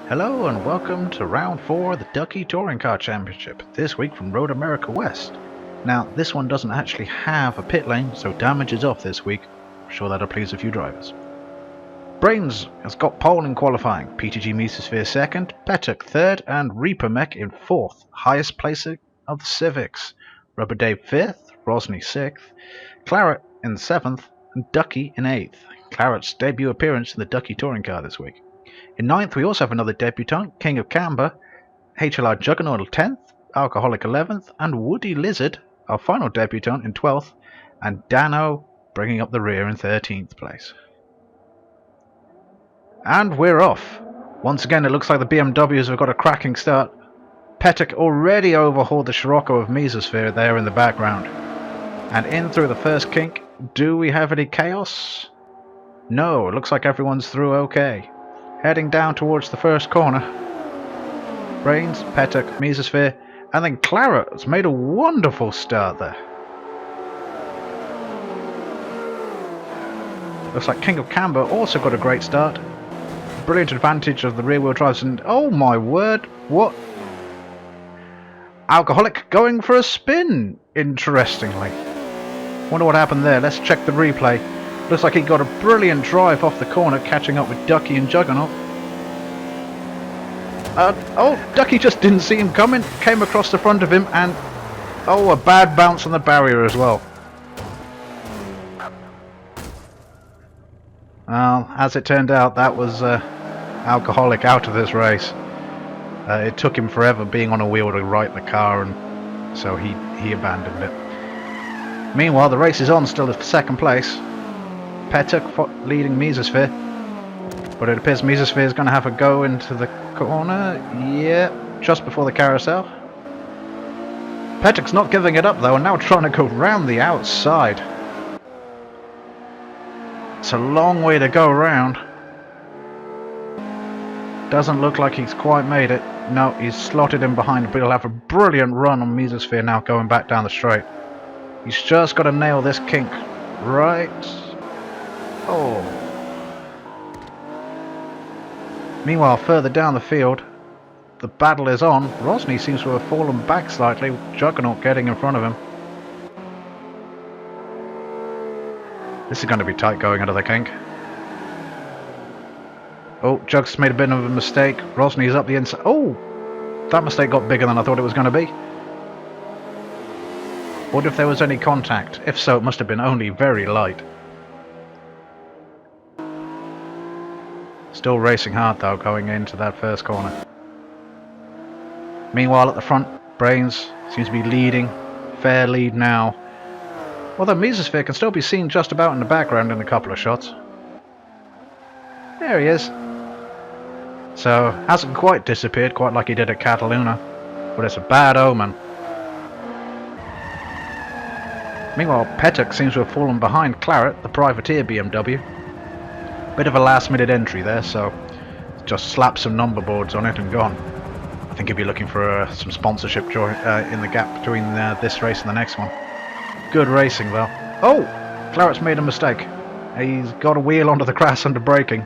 Hello and welcome to round 4 of the Ducky Touring Car Championship, this week from Road America West. Now, this one doesn't actually have a pit lane, so damage is off this week. I'm sure that'll please a few drivers. Brains has got pole in qualifying, PTG Mesosphere 2nd, Petuk 3rd, and Reaper Mech in 4th, highest placing of the Civics. Rubber Dave 5th, Rosny 6th, Claret in 7th, and Ducky in 8th. Claret's debut appearance in the Ducky Touring Car this week. In 9th, we also have another debutant, King of Camber, HLR Juggernaut 10th, Alcoholic 11th, and Woody Lizard, our final debutant, in 12th, and Dano bringing up the rear in 13th place. And we're off. Once again, it looks like the BMWs have got a cracking start. Petuk already overhauled the Scirocco of Mesosphere there in the background. And in through the first kink. Do we have any chaos? No, it looks like everyone's through okay. Heading down towards the first corner. Brains, Petuk, Mesosphere, and then Claret has made a wonderful start there. Looks like King of Camber also got a great start. Brilliant advantage of the rear wheel drives, and oh my word, what? Alcoholic going for a spin, interestingly. Wonder what happened there. Let's check the replay. Looks like he got a brilliant drive off the corner, catching up with Ducky and Juggernaut. Ducky just didn't see him coming, came across the front of him, and a bad bounce on the barrier as well. Well, as it turned out, that was Alcoholic out of this race. It took him forever being on a wheel to right the car, and so he abandoned it. Meanwhile, the race is on still for second place. Petuk leading Mesosphere, but it appears Mesosphere is going to have a go into the corner. Yeah, just before the carousel. Petuk's not giving it up though, and now trying to go round the outside. It's a long way to go round. Doesn't look like he's quite made it. No, he's slotted in behind, but he'll have a brilliant run on Mesosphere now going back down the straight. He's just got to nail this kink. Right. Oh. Meanwhile, further down the field, the battle is on. Rosny seems to have fallen back slightly, Juggernaut getting in front of him. This is going to be tight going into the kink. Oh, Jugs made a bit of a mistake. Rosny's up the inside. Oh! That mistake got bigger than I thought it was going to be. What if there was any contact? If so, it must have been only very light. Still racing hard though, going into that first corner. Meanwhile at the front, Brains seems to be leading. Fair lead now. Although Mesosphere can still be seen just about in the background in a couple of shots. There he is. So, hasn't quite disappeared, quite like he did at Cataluna. But it's a bad omen. Meanwhile, Petuk seems to have fallen behind Claret, the privateer BMW. Bit of a last minute entry there, so just slap some number boards on it and gone. I think he'll be looking for some sponsorship in the gap between this race and the next one. Good racing though. Oh! Claret's made a mistake. He's got a wheel onto the grass under braking.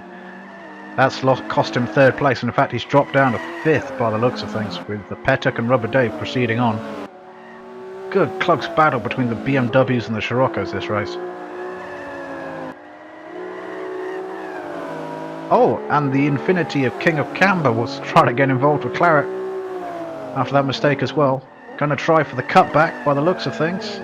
That's cost him third place, and in fact he's dropped down to fifth by the looks of things, with the Petuk and Rubber Dave proceeding on. Good close battle between the BMWs and the Scirocco's this race. Oh, and the Infinity of King of Camber was trying to get involved with Claret after that mistake as well. Gonna try for the cutback by the looks of things.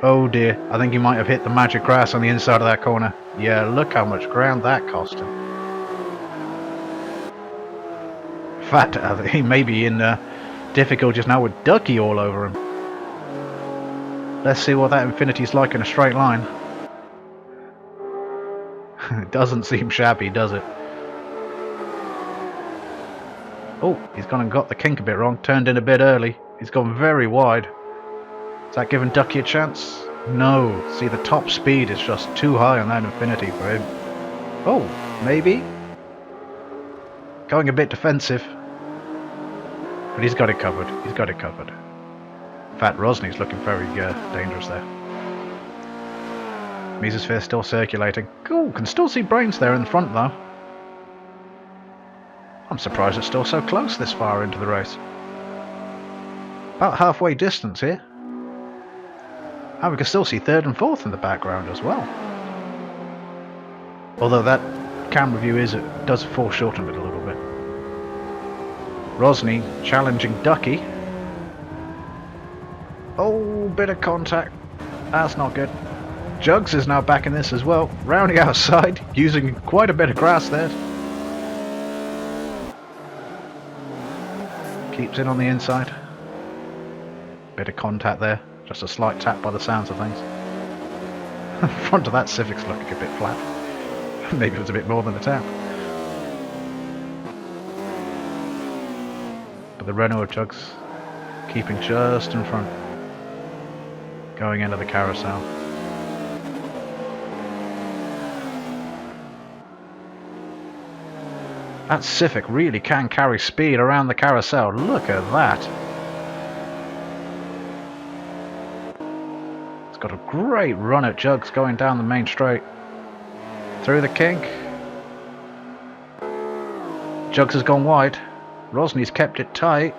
Oh dear, I think he might have hit the magic grass on the inside of that corner. Yeah, look how much ground that cost him. In fact, he may be in difficulties now with Ducky all over him. Let's see what that Infinity's like in a straight line. It doesn't seem shabby, does it? Oh, he's gone and got the kink a bit wrong. Turned in a bit early. He's gone very wide. Is that giving Ducky a chance? No. See, the top speed is just too high on that Infinity for him. Oh, maybe? Going a bit defensive. But he's got it covered. He's got it covered. In fact, Rosny's looking very dangerous there. Mesosphere still circulating. Cool, can still see Brains there in the front though. I'm surprised it's still so close this far into the race. About halfway distance here. And we can still see third and fourth in the background as well. Although that camera view does foreshorten it a little bit. Rosny challenging Ducky. Oh, bit of contact. That's not good. Jugs is now back in this as well. Rounding outside, using quite a bit of grass there. Keeps in on the inside. Bit of contact there. Just a slight tap by the sounds of things. Front of that Civic's looking a bit flat. Maybe it was a bit more than a tap. But the Renault of Jugs keeping just in front. Going into the carousel. That Civic really can carry speed around the carousel. Look at that. It's got a great run at Jugs going down the main straight. Through the kink. Jugs has gone wide. Rosny's kept it tight.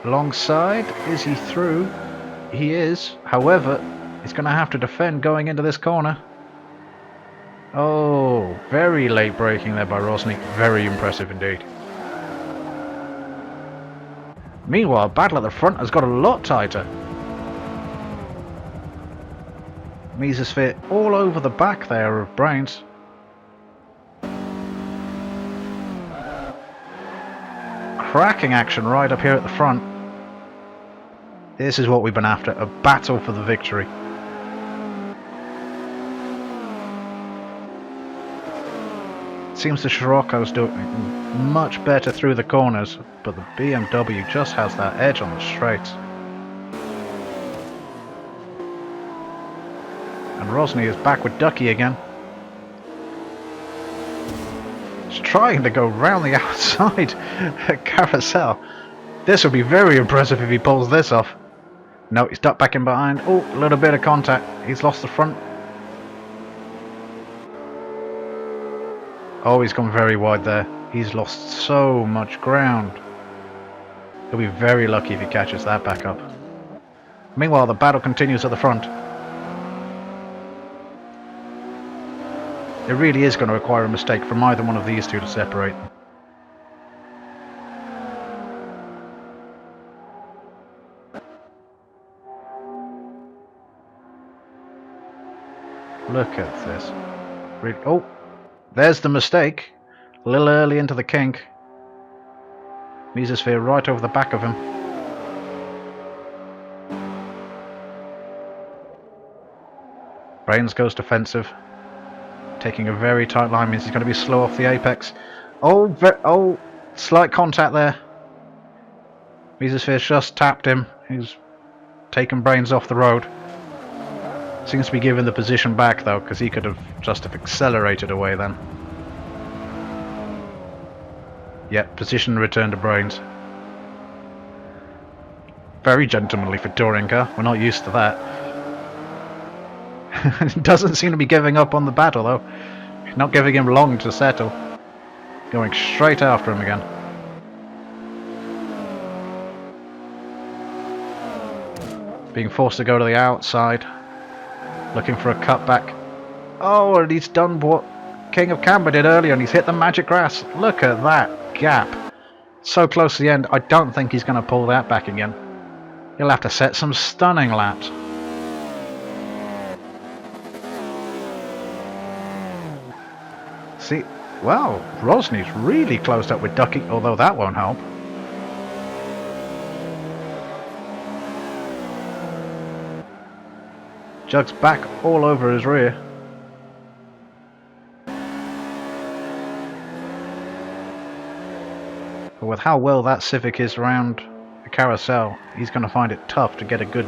Alongside. Is he through? He is. However, he's going to have to defend going into this corner. Oh, very late braking there by Rosny. Very impressive indeed. Meanwhile, battle at the front has got a lot tighter. Mesosphere all over the back there of Brains. Cracking action right up here at the front. This is what we've been after. A battle for the victory. Seems the Scirocco's doing much better through the corners, but the BMW just has that edge on the straights. And Rosny is back with Ducky again. He's trying to go round the outside carousel. This would be very impressive if he pulls this off. No, he's ducked back in behind. Oh, a little bit of contact. He's lost the front. Oh, he's gone very wide there. He's lost so much ground. He'll be very lucky if he catches that back up. Meanwhile, the battle continues at the front. It really is going to require a mistake from either one of these two to separate them. Look at this. Really, oh, there's the mistake. A little early into the kink. Mesosphere right over the back of him. Brains goes defensive. Taking a very tight line means he's going to be slow off the apex. Oh, slight contact there. Mesosphere just tapped him. He's taken Brains off the road. Seems to be giving the position back though, because he could have just accelerated away then. Yep, position returned to Brains. Very gentlemanly for touring car. We're not used to that. Doesn't seem to be giving up on the battle though. Not giving him long to settle. Going straight after him again. Being forced to go to the outside. Looking for a cutback. Oh, and he's done what King of Camber did earlier, and he's hit the magic grass. Look at that gap. So close to the end, I don't think he's going to pull that back again. He'll have to set some stunning laps. See, wow, Rosny's really closed up with Ducky, although that won't help. Jug's back all over his rear. But with how well that Civic is around the carousel, he's going to find it tough to get a good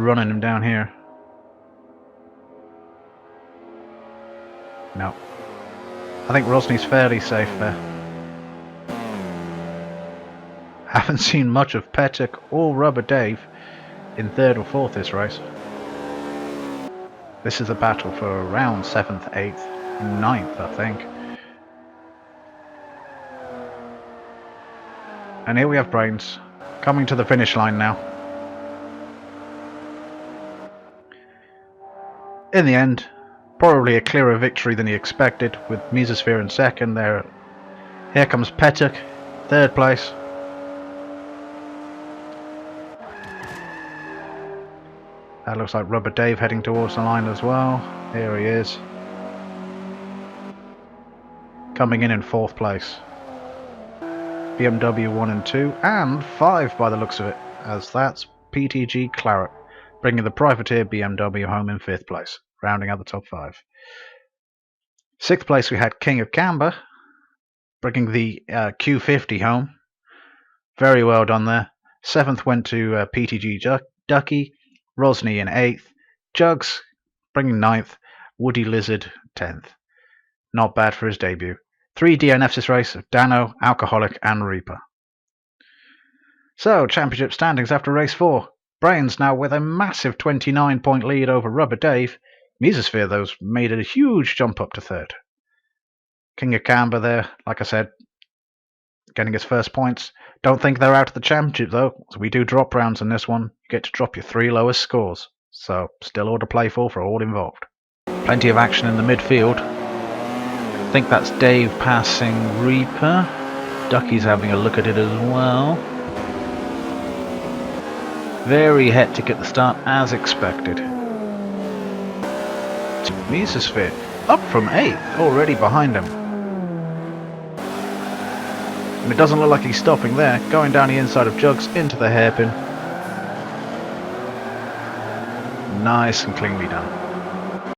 run in him down here. No. I think Rosny's fairly safe there. Haven't seen much of Petek or Rubber Dave in third or fourth this race. This is a battle for around 7th, 8th, 9th, I think. And here we have Brains coming to the finish line now. In the end, probably a clearer victory than he expected, with Mesosphere in second there. Here comes Petuk, third place. That looks like Rubber Dave heading towards the line as well. Here he is. Coming in fourth place. BMW 1 and 2, and 5 by the looks of it, as that's PTG Claret, bringing the Privateer BMW home in 5th place, rounding out the top 5. 6th place we had King of Camber, bringing the Q50 home. Very well done there. 7th went to PTG Ducky, Rosny in 8th, Jugs bringing 9th, Woody Lizard 10th. Not bad for his debut. 3 DNFs this race of Dano, Alcoholic and Reaper. So, championship standings after race 4. Brains now with a massive 29-point lead over Rubber Dave. Mesosphere, though, made a huge jump up to 3rd. King of Camber there, like I said, getting his first points. Don't think they're out of the championship, though. So we do drop rounds in this one. You get to drop your 3 lowest scores. So, still all to play for all involved. Plenty of action in the midfield. I think that's Dave passing Reaper. Ducky's having a look at it as well. Very hectic at the start, as expected. Mesosphere up from 8th, already behind him. And it doesn't look like he's stopping there, going down the inside of Jugs into the hairpin. Nice and cleanly done.